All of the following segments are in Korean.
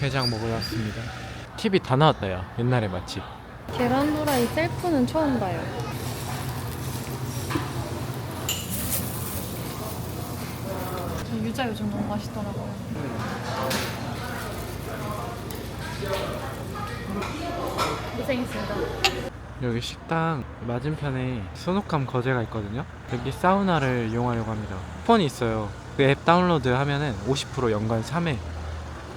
게장 먹으러 왔습니다. TV 다 나왔다 야. 옛날에 맛집. 계란 후라이 셀프는 처음 봐요. 저 유자 요즘 너무 맛있더라고요. 고생했습니다. 여기 식당 맞은편에 소노캄 거제가 있거든요. 여기 사우나를 이용하려고 합니다. 쿠폰이 있어요. 그 앱 다운로드 하면은 50% 연간 3회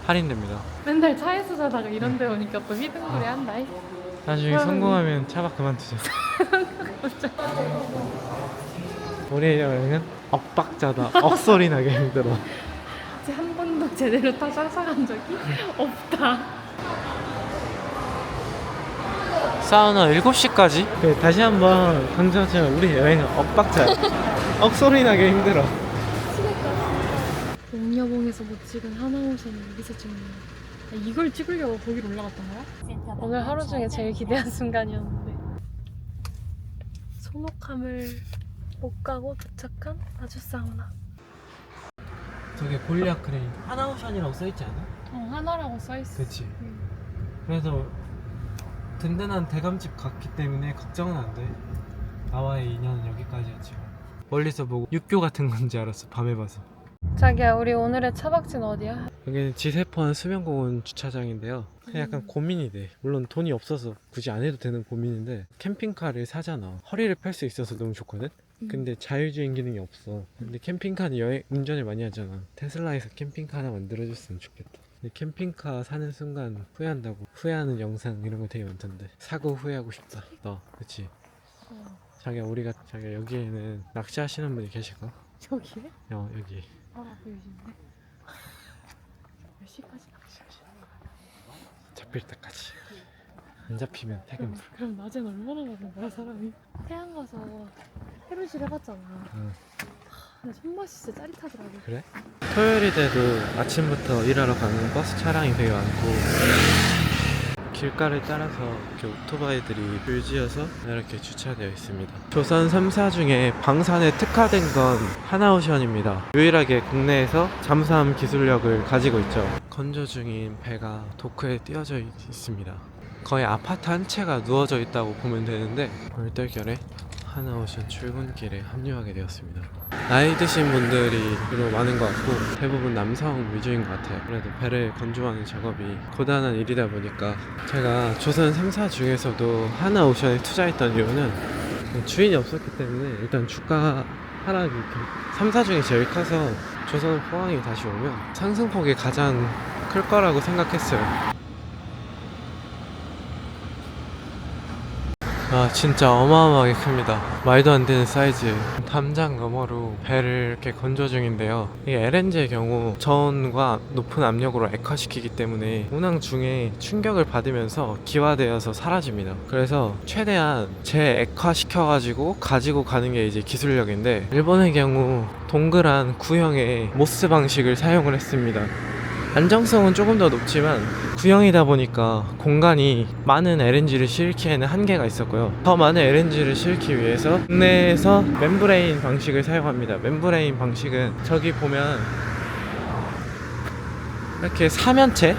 할인됩니다. 맨날 차에서 자다가 이런 데 오니까 또 휘둥그레 한다. 나중에 성공하면 차박 그만두자. 우리의 여행은 억박자다. 억소리 나게 힘들어. 아직 한 번도 제대로 타상한 적이 없다. 사우나 7시까지? 다시 한번 강조하지만 우리 여행은 억박자야. 억소리 나게 힘들어. 옥녀봉에서 못 찍은 하나호선을 여기서 찍는 거야. 이걸 찍으려고 거기로 올라갔던 거야? 오늘 하루 중에 제일 기대한 순간이었는데 소노캄을 못 가고 도착한 아주 사우나. 저게 골리앗 크레인 하나오션이라고 써있지 않아? 하나라고 써있어. 그치. 그래서 든든한 대감집 갔기 때문에 걱정은 안 돼. 나와의 인연은 여기까지였지만 멀리서 보고 육교 같은 건지 알았어. 밤에 봐서. 자기야, 우리 오늘의 차박지는 어디야? 여기는 지세포항 수면공원 주차장인데요. 그냥 약간 고민이 돼. 물론 돈이 없어서 굳이 안 해도 되는 고민인데 캠핑카를 사잖아. 허리를 펼 수 있어서 너무 좋거든? 근데 자율주행 기능이 없어. 근데 캠핑카는 운전을 많이 하잖아. 테슬라에서 캠핑카 하나 만들어줬으면 좋겠다. 근데 캠핑카 사는 순간 후회한다고. 후회하는 영상 이런 거 되게 많던데. 사고 후회하고 싶다. 너 그치? 자기야 여기에는 낚시하시는 분이 계실까? 여기에? 여기. 보이시는데? 몇 시까지 낚시하시는 거야? 잡힐 때까지. 안 잡히면 퇴근. 그럼 낮엔 얼마나 가는 거야 사람이? 태안 가서 해루질 해봤잖아. 근데 손맛이 진짜 짜릿하더라고. 그래? 토요일이 돼도 아침부터 일하러 가는 버스 차량이 되게 많고 길가를 따라서 이렇게 오토바이들이 줄지어서 이렇게 주차되어 있습니다. 조선 3사 중에 방산에 특화된 건 하나오션입니다. 유일하게 국내에서 잠수함 기술력을 가지고 있죠. 건조 중인 배가 도크에 띄어져 있습니다. 거의 아파트 한 채가 누워져 있다고 보면 되는데 얼떨결에 하나오션 출근길에 합류하게 되었습니다. 나이 드신 분들이 주로 많은 것 같고 대부분 남성 위주인 것 같아요. 그래도 배를 건조하는 작업이 고단한 일이다 보니까 제가 조선 3사 중에서도 하나오션에 투자했던 이유는 주인이 없었기 때문에 일단 주가 하락이 3사 중에 제일 커서 조선 포항이 다시 오면 상승폭이 가장 클 거라고 생각했어요. 진짜 어마어마하게 큽니다. 말도 안 되는 사이즈. 담장 너머로 배를 이렇게 건조 중인데요. 이게 LNG의 경우 저온과 높은 압력으로 액화시키기 때문에 운항 중에 충격을 받으면서 기화되어서 사라집니다. 그래서 최대한 재액화시켜가지고 가지고 가는 게 이제 기술력인데 일본의 경우 동그란 구형의 모스 방식을 사용을 했습니다. 안정성은 조금 더 높지만 구형이다 보니까 공간이 많은 LNG를 실기에는 한계가 있었고요. 더 많은 LNG를 실기 위해서 국내에서 멤브레인 방식을 사용합니다. 멤브레인 방식은 저기 보면 이렇게 사면체?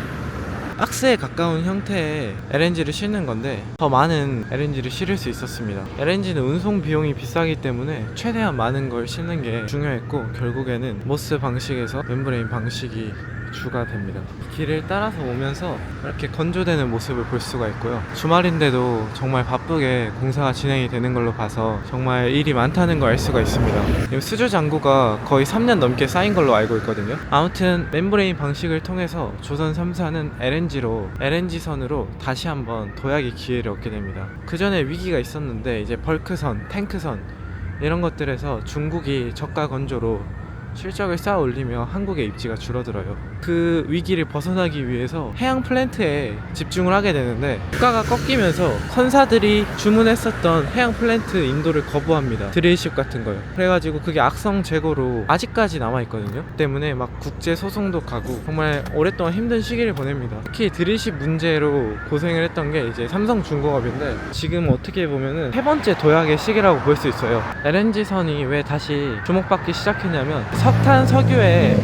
박스에 가까운 형태의 LNG를 싣는 건데 더 많은 LNG를 실을 수 있었습니다. LNG는 운송 비용이 비싸기 때문에 최대한 많은 걸 싣는 게 중요했고 결국에는 모스 방식에서 멤브레인 방식이 주가 됩니다. 길을 따라서 오면서 이렇게 건조되는 모습을 볼 수가 있고요. 주말인데도 정말 바쁘게 공사가 진행이 되는 걸로 봐서 정말 일이 많다는 걸 알 수가 있습니다. 수주 잔고가 거의 3년 넘게 쌓인 걸로 알고 있거든요. 아무튼 멤브레인 방식을 통해서 조선 3사는 LNG선으로 다시 한번 도약의 기회를 얻게 됩니다. 그 전에 위기가 있었는데 이제 벌크선, 탱크선 이런 것들에서 중국이 저가 건조로 실적을 쌓아 올리며 한국의 입지가 줄어들어요. 그 위기를 벗어나기 위해서 해양 플랜트에 집중을 하게 되는데 주가가 꺾이면서 선사들이 주문했었던 해양 플랜트 인도를 거부합니다. 드릴십 같은 거요. 그래가지고 그게 악성 재고로 아직까지 남아있거든요. 때문에 막 국제 소송도 가고 정말 오랫동안 힘든 시기를 보냅니다. 특히 드릴십 문제로 고생을 했던 게 이제 삼성중공업인데 지금 어떻게 보면은 세 번째 도약의 시기라고 볼 수 있어요. LNG선이 왜 다시 주목받기 시작했냐면 석탄, 석유에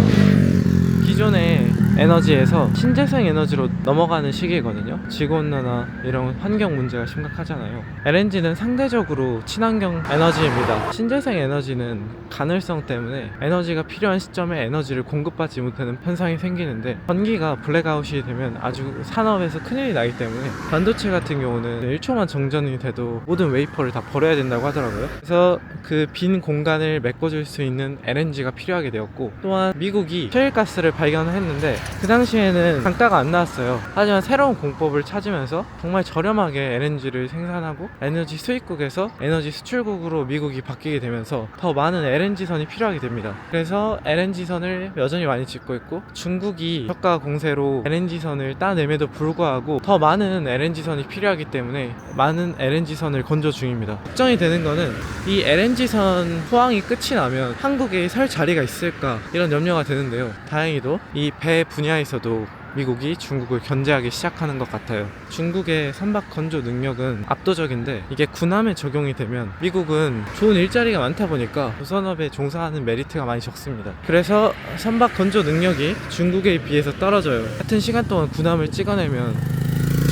기존에 에너지에서 신재생 에너지로 넘어가는 시기거든요. 지구온난화 이런 환경 문제가 심각하잖아요. LNG는 상대적으로 친환경 에너지입니다. 신재생 에너지는 가능성 때문에 에너지가 필요한 시점에 에너지를 공급받지 못하는 현상이 생기는데, 전기가 블랙아웃이 되면 아주 산업에서 큰일이 나기 때문에 반도체 같은 경우는 1초만 정전이 돼도 모든 웨이퍼를 다 버려야 된다고 하더라고요. 그래서 그 빈 공간을 메꿔줄 수 있는 LNG가 필요하게 되었고, 또한 미국이 셰일가스를 발견했는데 그 당시에는 단가가 안 나왔어요. 하지만 새로운 공법을 찾으면서 정말 저렴하게 LNG를 생산하고 에너지 수입국에서 에너지 수출국으로 미국이 바뀌게 되면서 더 많은 LNG선이 필요하게 됩니다. 그래서 LNG선을 여전히 많이 짓고 있고, 중국이 저가 공세로 LNG선을 따냄에도 불구하고 더 많은 LNG선이 필요하기 때문에 많은 LNG선을 건조 중입니다. 걱정이 되는 거는 이 LNG선 포항이 끝이 나면 한국에 설 자리가 있을까, 이런 염려가 되는데요. 다행히도 이 배 분야에서도 미국이 중국을 견제하기 시작하는 것 같아요. 중국의 선박 건조 능력은 압도적인데, 이게 군함에 적용이 되면 미국은 좋은 일자리가 많다 보니까 조선업에 종사하는 메리트가 많이 적습니다. 그래서 선박 건조 능력이 중국에 비해서 떨어져요. 같은 시간 동안 군함을 찍어내면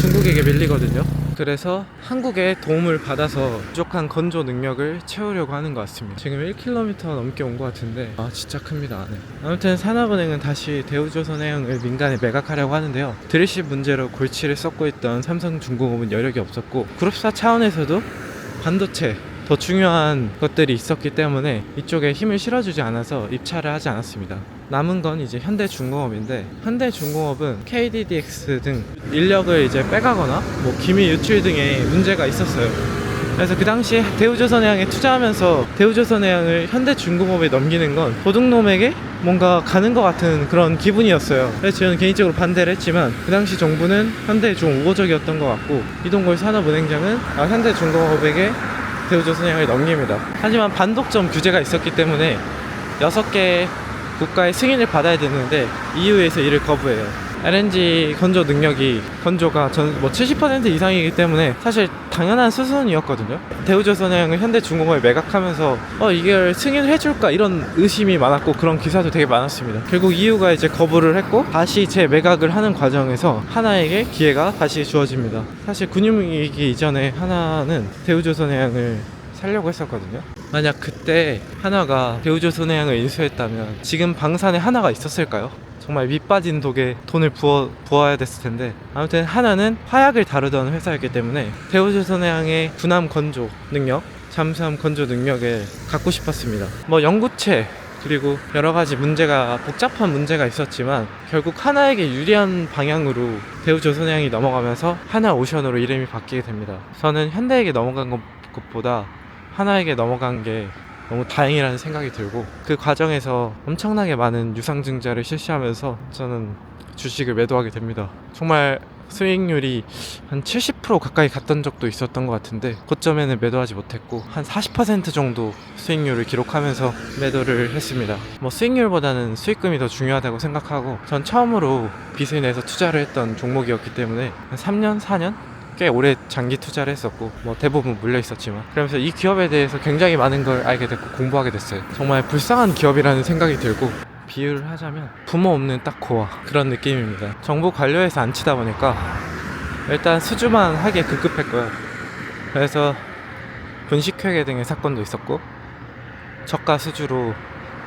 중국에게 밀리거든요. 그래서 한국의 도움을 받아서 부족한 건조 능력을 채우려고 하는 것 같습니다. 지금 1km 넘게 온 것 같은데 진짜 큽니다. 안에. 아무튼 산업은행은 다시 대우조선해양을 민간에 매각하려고 하는데요. 드립십 문제로 골치를 썩고 있던 삼성중공업은 여력이 없었고, 그룹사 차원에서도 반도체 더 중요한 것들이 있었기 때문에 이쪽에 힘을 실어주지 않아서 입찰을 하지 않았습니다. 남은 건 이제 현대중공업인데, 현대중공업은 KDDX 등 인력을 이제 빼가거나 뭐 기밀 유출 등의 문제가 있었어요. 그래서 그 당시에 대우조선해양에 투자하면서 대우조선해양을 현대중공업에 넘기는 건 도둑놈에게 뭔가 가는 것 같은 그런 기분이었어요. 그래서 저는 개인적으로 반대를 했지만, 그 당시 정부는 현대에 좀 우호적이었던 것 같고, 이동걸 산업은행장은 현대중공업에게 대우조선해양을 넘깁니다. 하지만 반독점 규제가 있었기 때문에 6개 국가의 승인을 받아야 되는데 EU에서 이를 거부해요. LNG 건조 능력이 건조가 70% 이상이기 때문에 사실 당연한 수순이었거든요. 대우조선해양을 현대중공업에 매각하면서 이걸 승인을 해줄까, 이런 의심이 많았고 그런 기사도 되게 많았습니다. 결국 EU가 이제 거부를 했고, 다시 재매각을 하는 과정에서 하나에게 기회가 다시 주어집니다. 사실 군유이기 이전에 하나는 대우조선해양을 살려고 했었거든요. 만약 그때 하나가 대우조선해양을 인수했다면 지금 방산에 하나가 있었을까요? 정말 밑빠진 독에 돈을 부어야 됐을 텐데, 아무튼 하나는 화약을 다루던 회사였기 때문에 대우조선해양의 군함 건조 능력, 잠수함 건조 능력을 갖고 싶었습니다. 뭐 연구체 그리고 여러 가지 문제가, 복잡한 문제가 있었지만 결국 하나에게 유리한 방향으로 대우조선해양이 넘어가면서 하나오션으로 이름이 바뀌게 됩니다. 저는 현대에게 넘어간 것보다 하나에게 넘어간 게 너무 다행이라는 생각이 들고, 그 과정에서 엄청나게 많은 유상증자를 실시하면서 저는 주식을 매도하게 됩니다. 정말 수익률이 한 70% 가까이 갔던 적도 있었던 것 같은데, 고점에는 매도하지 못했고 한 40% 정도 수익률을 기록하면서 매도를 했습니다. 뭐 수익률보다는 수익금이 더 중요하다고 생각하고, 전 처음으로 빚을 내서 투자를 했던 종목이었기 때문에 한 3년, 4년? 꽤 오래 장기 투자를 했었고, 뭐 대부분 물려 있었지만, 그러면서 이 기업에 대해서 굉장히 많은 걸 알게 됐고 공부하게 됐어요. 정말 불쌍한 기업이라는 생각이 들고, 비유를 하자면 부모 없는 딱 고아, 그런 느낌입니다. 정부 관료에서 안 치다 보니까 일단 수주만 하기에 급급했고요. 그래서 분식회계 등의 사건도 있었고, 저가 수주로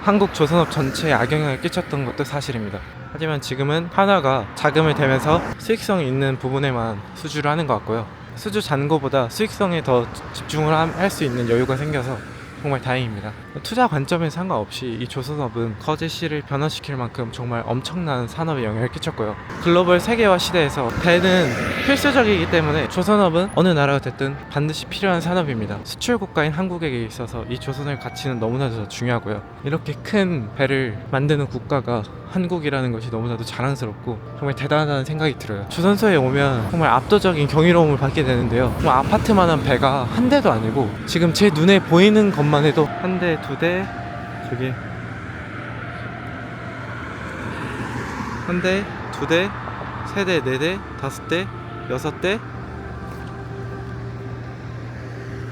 한국 조선업 전체에 악영향을 끼쳤던 것도 사실입니다. 하지만 지금은 하나가 자금을 대면서 수익성이 있는 부분에만 수주를 하는 것 같고요. 수주 잔고보다 수익성에 더 집중을 할 수 있는 여유가 생겨서 정말 다행입니다. 투자 관점에 상관없이 이 조선업은 거제시를 변화시킬 만큼 정말 엄청난 산업에 영향을 끼쳤고요. 글로벌 세계화 시대에서 배는 필수적이기 때문에 조선업은 어느 나라가 됐든 반드시 필요한 산업입니다. 수출 국가인 한국에게 있어서 이 조선업 가치는 너무나도 중요하고요. 이렇게 큰 배를 만드는 국가가 한국이라는 것이 너무나도 자랑스럽고 정말 대단하다는 생각이 들어요. 조선소에 오면 정말 압도적인 경이로움을 받게 되는데요. 정말 아파트만한 배가 한 대도 아니고, 지금 제 눈에 보이는 것만 해도 한 대, 두 대, 저기 한 대, 두 대, 세 대, 네 대, 다섯 대, 여섯 대,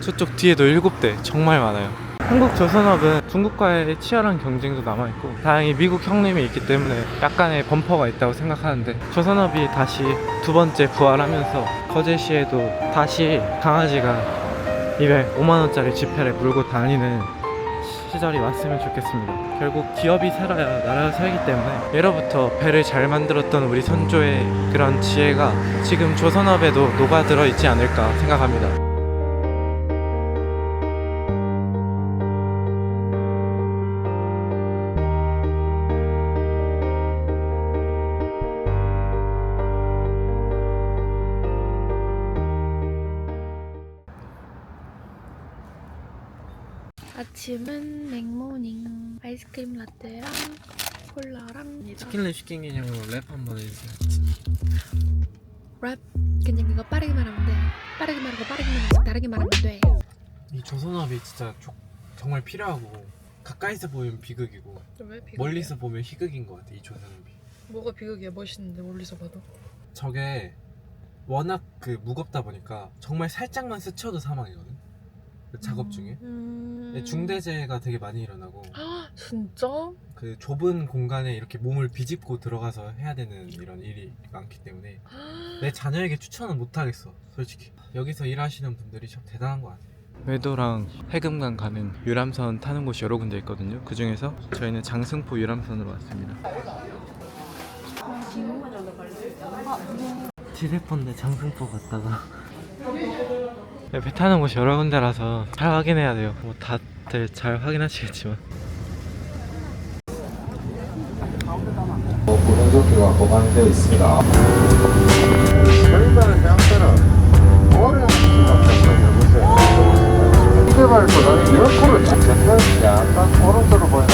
저쪽 뒤에도 7대, 정말 많아요. 한국 조선업은 중국과의 치열한 경쟁도 남아있고 다행히 미국 형님이 있기 때문에 약간의 범퍼가 있다고 생각하는데 조선업이 다시 두 번째 부활하면서 거제시에도 다시 강아지가 입에 5만원짜리 지폐를 물고 다니는 시절이 왔으면 좋겠습니다. 결국 기업이 살아야 나라가 살기 때문에 예로부터 배를 잘 만들었던 우리 선조의 그런 지혜가 지금 조선업에도 녹아들어 있지 않을까 생각합니다. 아침은 맥모닝 아이스크림 라떼랑 콜라랑 치킨을 시킨 개념으로 랩 한번 해주세요. 랩. 그냥 이거 빠르게 말하면 돼. 빠르게 말하고 빠르게 말하고 다르게 말하면 돼. 이 조선업이 진짜 정말 필요하고 가까이서 보면 비극이고 왜 비극이야? 멀리서 보면 희극인 것 같아. 이 조선업이. 뭐가 비극이야? 멋있는데 멀리서 봐도. 저게 워낙 그 무겁다 보니까 정말 살짝만 스쳐도 사망이거든. 그 작업 중에 중대재해가 되게 많이 일어나고 진짜? 그 좁은 공간에 이렇게 몸을 비집고 들어가서 해야 되는 이런 일이 많기 때문에 내 자녀에게 추천은 못 하겠어, 솔직히. 여기서 일하시는 분들이 참 대단한 것 같아요. 외도랑 해금강 가는 유람선 타는 곳이 여러 군데 있거든요. 그 중에서 저희는 장승포 유람선으로 왔습니다. 지세포인데 장승포 갔다가 배 타는 곳이 여러 군데라서 잘 확인해야 돼요. 뭐 다들 잘 확인하시겠지만. 보존조끼가 보관되어 있습니다. 저희가 해양대는 오랜 시간 해보세요. 시계발보다는 이런 자체는 약간 오른쪽으로 보이는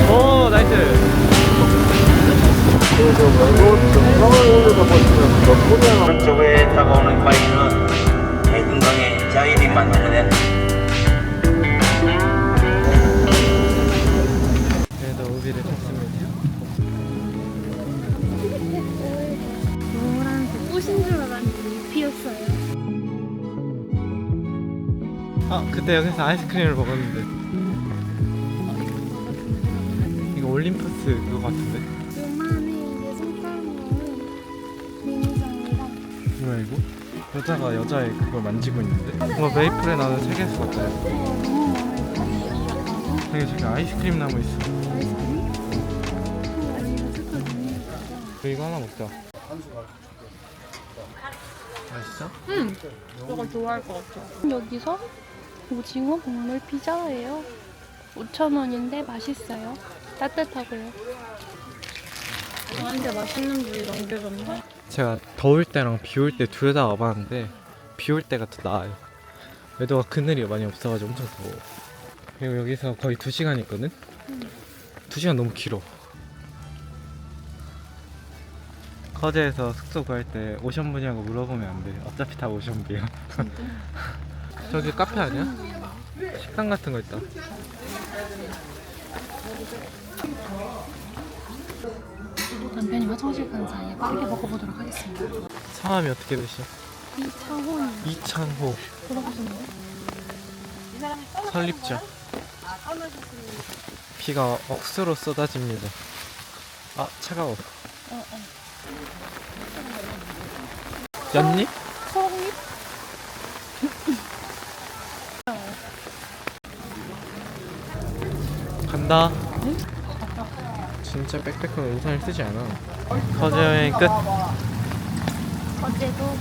오, 나이스. 외국 정상을 올려다 보시면 덕분에 오른쪽에 다가오는 바위는 해금강의 자연이 만들어낸 그래도 우비를 탔습니다. 노란색 꽃인 줄 알았는데 잎이었어요. 아, 그때 여기서 아이스크림을 먹었는데. 이거 올림푸스 그거 같은데? 요만해 이게 손가락으로는 미니장이랑 뭐야 이거? 여자가 여자의 그걸 만지고 있는데? 뭔가 메이플에 나오는 세계수 같아요. 너무 마음에 들어. 저기 아이스크림 나무 있어. 아이스크림? 여기가 색깔 너무 예쁘다. 이거 하나 먹자. 맛있어? 너가 좋아할 것 같아. 여기서 오징어 국물 피자예요. 5,000원인데 맛있어요. 따뜻하고요. 나한테 맛있는 부위 남겨줬네. 제가 더울 때랑 비 올 때 둘 다 와봤는데 비 올 때가 더 나아요. 외도가 그늘이 많이 없어가지고 엄청 더워. 그리고 여기서 거의 2시간 있거든? 2시간 너무 길어. 거제에서 숙소 구할 때 오션부냐고 물어보면 안 돼. 어차피 다 오션비야. 저기 카페 아니야? 식당 같은 거 있다. 남편이 화장실 간 사이에 빠르게 먹어보도록 하겠습니다. 성함이 어떻게 되시죠? 이창훈 이창호. 물어보시는데? 설립자. 비가 억수로 쏟아집니다. 아, 차가워. 였니? 소홍잎? 간다. 진짜 빽빽한 우산을 쓰지 않아. 거제 여행 끝. 어제도